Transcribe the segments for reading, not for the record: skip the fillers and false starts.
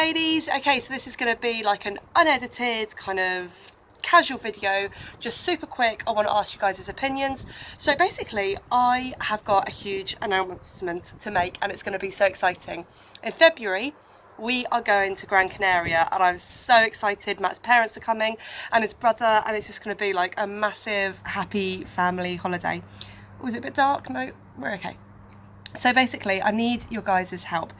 ladies. Okay, so this is going to be like an unedited kind of casual video, just super quick. I want to ask you guys' opinions. So basically I have got a huge announcement to make and it's going to be so exciting. In February we are going to Gran Canaria and I'm so excited. Matt's parents are coming and his brother, and it's just going to be like a massive happy family holiday. Was it a bit dark? No, we're okay. So basically I need your guys' help.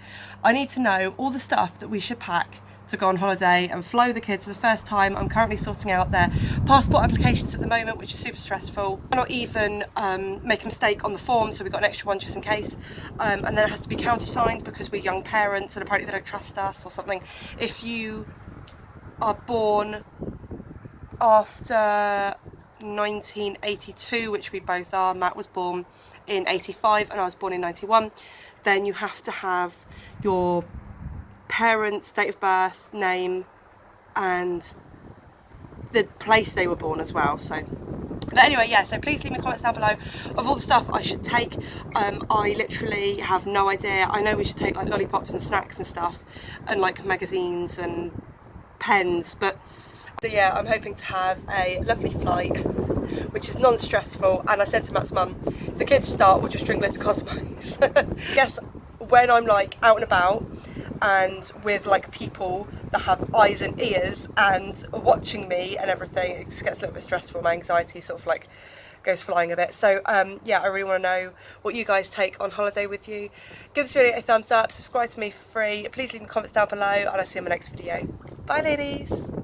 I need to know all the stuff that we should pack to go on holiday and flow the kids for the first time. I'm currently sorting out their passport applications at the moment, which is super stressful. I cannot even make a mistake on the form, so we've got an extra one just in case. And then it has to be countersigned because we're young parents and apparently they don't trust us or something. If you are born after 1982, which we both are, Matt was born in 85 and I was born in 91, then you have to have your parents' date of birth, name, and the place they were born as well. So, but anyway, yeah, so please leave me comments down below of all the stuff I should take. I literally have no idea. I know we should take like lollipops and snacks and stuff and like magazines and pens, but so yeah, I'm hoping to have a lovely flight which is non-stressful. And I said to Matt's mum, if the kids start, we'll just drink loads of Cosmos. I guess when I'm like out and about and with like people that have eyes and ears and watching me and everything, it just gets a little bit stressful. My anxiety sort of like goes flying a bit. So yeah, I really want to know what you guys take on holiday with you. Give this video a thumbs up, subscribe to me for free, please leave me comments down below, and I'll see you in my next video. Bye ladies.